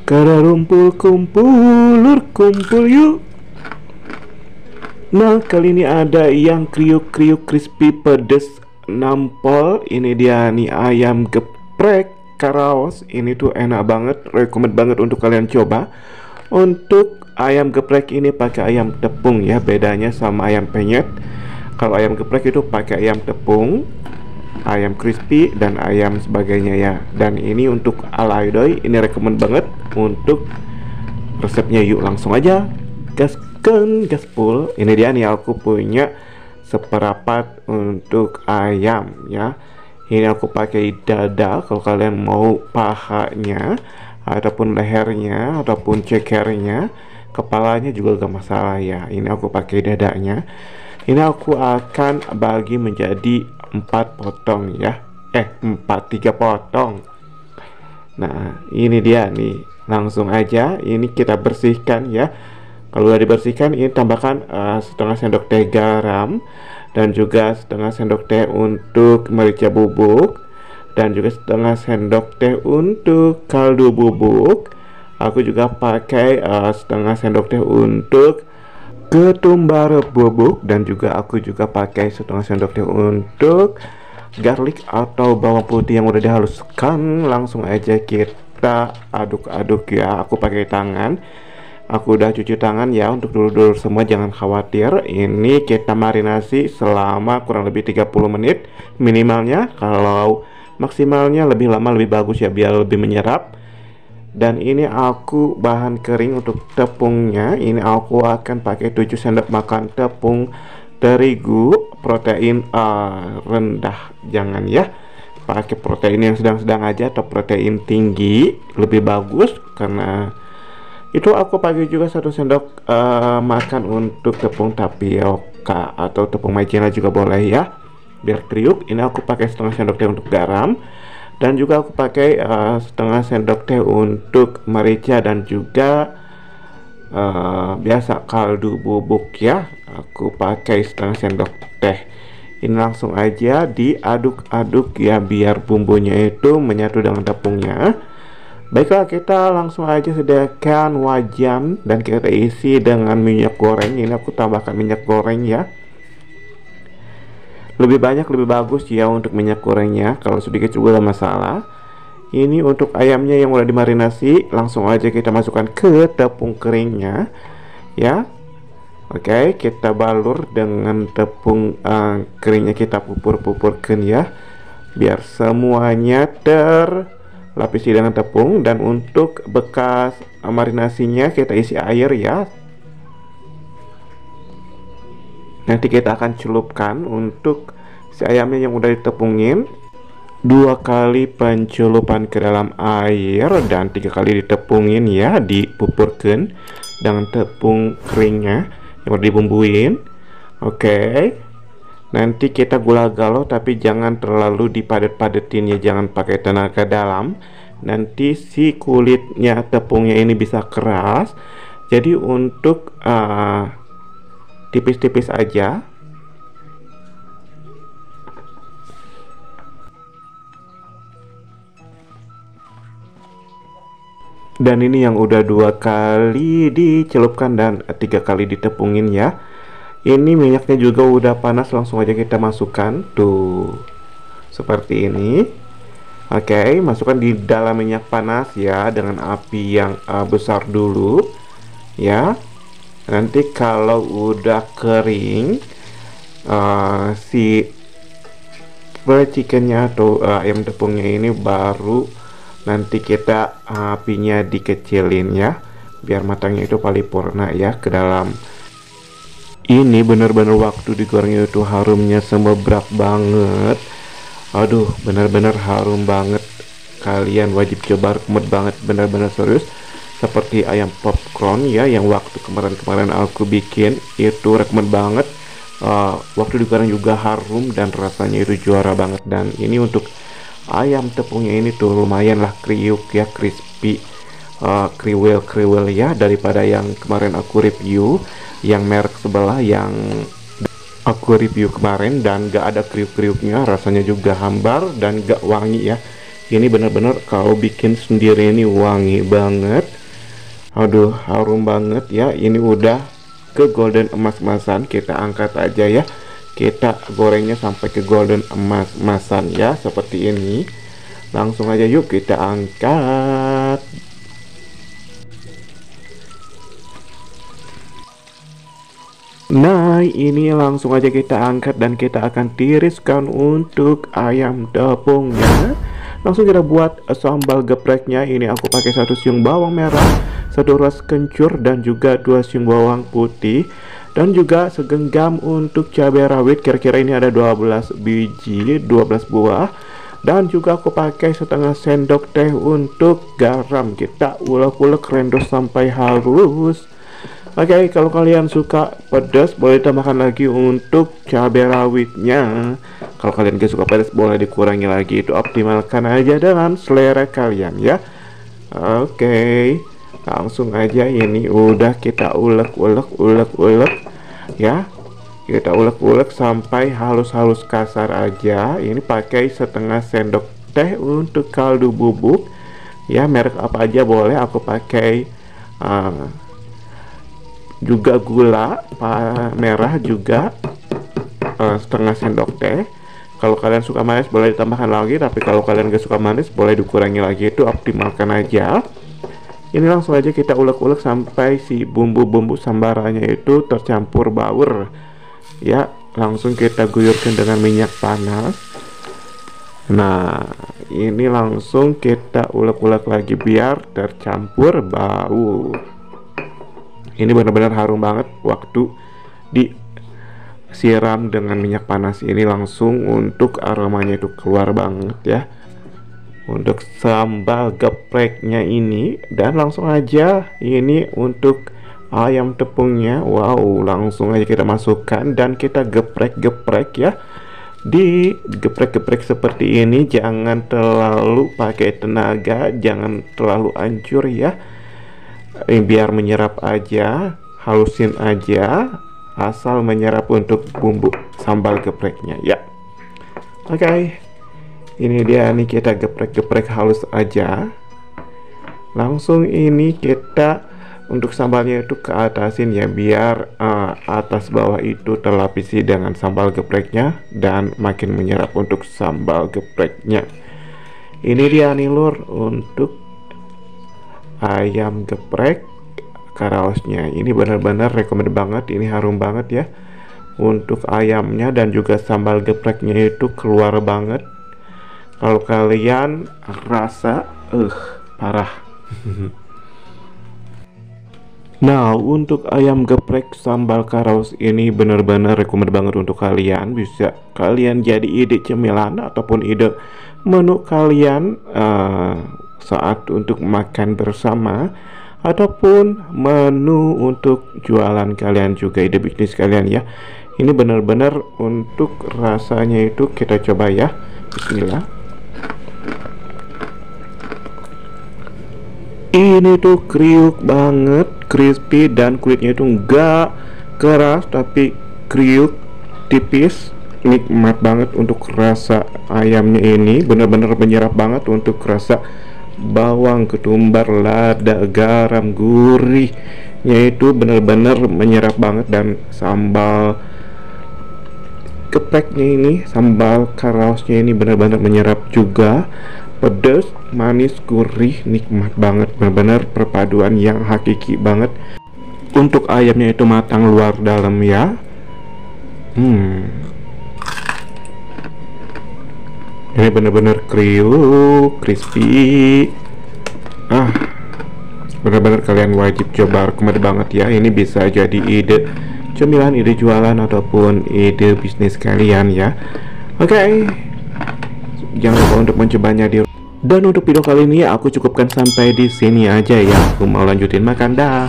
Kada rumpul kumpul, lur kumpul yuk. Nah, kali ini ada yang kriuk-kriuk crispy pedes nampol. Ini dia nih ayam geprek karaos. Ini tuh enak banget, recommend banget untuk kalian coba. Untuk ayam geprek ini pakai ayam tepung ya, bedanya sama ayam penyet. Kalau ayam geprek itu pakai ayam tepung, ayam crispy dan ayam sebagainya ya. Dan ini untuk alaidoy, ini recommend banget untuk resepnya. Yuk langsung aja gaskan gaspol. Ini dia nih, aku punya seperapat untuk ayam ya. Ini aku pakai dada, kalau kalian mau pahanya ataupun lehernya ataupun cekernya, kepalanya juga gak masalah ya. Ini aku pakai dadanya. Ini aku akan bagi menjadi 4 potong ya. 3 potong. Nah, ini dia nih. Langsung aja ini kita bersihkan ya. Kalau udah dibersihkan, ini tambahkan setengah sendok teh garam dan juga setengah sendok teh untuk merica bubuk dan juga setengah sendok teh untuk kaldu bubuk. Aku juga pakai setengah sendok teh untuk ketumbar bubuk dan juga aku juga pakai setengah sendok teh untuk garlic atau bawang putih yang udah dihaluskan. Langsung aja kita aduk-aduk ya. Aku pakai tangan. Aku udah cuci tangan ya untuk dulur-dulur semua, jangan khawatir. Ini kita marinasi selama kurang lebih 30 menit minimalnya. Kalau maksimalnya lebih lama lebih bagus ya, biar lebih menyerap. Dan ini aku bahan kering untuk tepungnya. Ini aku akan pakai 7 sendok makan tepung terigu protein rendah. Jangan ya, pakai protein yang sedang-sedang aja atau protein tinggi lebih bagus. Karena itu aku pakai juga 1 sendok makan untuk tepung tapioka atau tepung maizena juga boleh ya, biar kriuk. Ini aku pakai setengah sendok teh untuk garam dan juga aku pakai setengah sendok teh untuk merica dan juga biasa kaldu bubuk ya. Aku pakai setengah sendok teh. Ini langsung aja diaduk-aduk ya, biar bumbunya itu menyatu dengan tepungnya. Baiklah, kita langsung aja sediakan wajan dan kita isi dengan minyak goreng. Ini aku tambahkan minyak goreng ya, lebih banyak lebih bagus ya untuk minyak gorengnya. Kalau sedikit juga gak masalah. Ini untuk ayamnya yang udah dimarinasi, langsung aja kita masukkan ke tepung keringnya ya. Oke, kita balur dengan tepung keringnya, kita pupur-pupurkan ya, biar semuanya lapisi dengan tepung. Dan untuk bekas marinasinya kita isi air ya. Nanti kita akan celupkan untuk si ayamnya yang udah ditepungin, 2 kali pencelupan ke dalam air dan 3 kali ditepungin ya, dipupurkan dengan tepung keringnya yang udah dibumbuin. Oke. Nanti kita gula galau, tapi jangan terlalu dipadet-padetin ya, jangan pakai tenaga dalam. Nanti si kulitnya tepungnya ini bisa keras. Jadi untuk tipis-tipis aja. Dan ini yang udah 2 kali dicelupkan dan 3 kali ditepungin ya. Ini minyaknya juga udah panas, langsung aja kita masukkan tuh seperti ini. Oke, masukkan di dalam minyak panas ya, dengan api yang besar dulu ya. Nanti kalau udah kering si fried chickennya atau ayam tepungnya ini, baru nanti kita apinya dikecilin ya, biar matangnya itu paripurna ya ke dalam. Ini bener-bener waktu digorengnya itu harumnya semebrak banget. Aduh, bener-bener harum banget. Kalian wajib coba, rekomend banget, bener-bener serius. Seperti ayam popcorn ya, yang waktu kemarin-kemarin aku bikin itu rekomend banget. Waktu digoreng juga harum dan rasanya itu juara banget. Dan ini untuk ayam tepungnya ini tuh lumayan lah kriuk ya, crispy, kriwel ya, daripada yang kemarin aku review, yang merek sebelah yang aku review kemarin, dan gak ada kriuk-kriuknya, rasanya juga hambar dan gak wangi ya. Ini benar-benar kau bikin sendiri, ini wangi banget. Aduh, harum banget ya. Ini udah ke golden emas-emasan. Kita angkat aja ya. Kita gorengnya sampai ke golden emas-emasan ya, seperti ini. Langsung aja yuk kita angkat. Nah, ini langsung aja kita angkat dan kita akan tiriskan untuk ayam tepungnya. Langsung kita buat sambal gepreknya. Ini aku pakai 1 siung bawang merah, 1 ruas kencur, dan juga 2 siung bawang putih, dan juga segenggam untuk cabai rawit. Kira-kira ini ada 12 biji, 12 buah. Dan juga aku pakai setengah sendok teh untuk garam. Kita ulek-ulek rendos sampai halus. Oke, kalau kalian suka pedas boleh tambahkan lagi untuk cabai rawitnya. Kalau kalian gak suka pedas boleh dikurangi lagi. Itu optimalkan aja dengan selera kalian ya. Oke, langsung aja ini udah kita ulek-ulek ya. Kita ulek-ulek sampai halus-halus kasar aja. Ini pakai setengah sendok teh untuk kaldu bubuk ya, merek apa aja boleh. Aku pakai juga gula merah juga setengah sendok teh. Kalau kalian suka manis boleh ditambahkan lagi, tapi kalau kalian gak suka manis boleh dikurangi lagi. Itu optimalkan aja. Ini langsung aja kita ulek-ulek sampai si bumbu-bumbu sambarannya itu tercampur baur ya. Langsung kita guyurkan dengan minyak panas. Nah, ini langsung kita ulek-ulek lagi biar tercampur bau. Ini benar-benar harum banget waktu disiram dengan minyak panas ini, langsung untuk aromanya itu keluar banget ya untuk sambal gepreknya ini. Dan langsung aja ini untuk ayam tepungnya. Wow, langsung aja kita masukkan dan kita geprek-geprek ya. Di geprek-geprek seperti ini, jangan terlalu pakai tenaga, jangan terlalu hancur ya. Biar menyerap aja, halusin aja, asal menyerap untuk bumbu sambal gepreknya ya. Oke, ini dia nih, kita geprek-geprek halus aja. Langsung ini kita untuk sambalnya itu ke atasin ya, biar atas bawah itu terlapisi dengan sambal gepreknya dan makin menyerap untuk sambal gepreknya. Ini dia nih lur untuk ayam geprek karaosnya. Ini benar-benar rekomend banget, ini harum banget ya untuk ayamnya, dan juga sambal gepreknya itu keluar banget. Kalau kalian rasa parah. Nah, untuk ayam geprek sambal karaos ini benar-benar rekomend banget untuk kalian. Bisa kalian jadi ide cemilan ataupun ide menu kalian saat untuk makan bersama, ataupun menu untuk jualan kalian, juga ide bisnis kalian ya. Ini benar-benar untuk rasanya itu kita coba ya. Bismillah. Ini tuh kriuk banget, crispy, dan kulitnya itu enggak keras tapi kriuk tipis. Nikmat banget untuk rasa ayamnya ini, benar-benar menyerap banget untuk rasa bawang, ketumbar, lada, garam, gurihnya itu benar-benar menyerap banget. Dan sambal gepreknya ini, sambal karaosnya ini benar-benar menyerap juga. Pedas, manis, gurih, nikmat banget. Benar-benar perpaduan yang hakiki banget. Untuk ayamnya itu matang luar dalam ya. Ini benar-benar kriuk, crispy. Benar-benar kalian wajib coba, rekomend banget ya. Ini bisa jadi ide cemilan, ide jualan, ataupun ide bisnis kalian ya. Oke, jangan lupa untuk mencobanya di. Dan untuk video kali ini aku cukupkan sampai di sini aja ya. Aku mau lanjutin makan dah.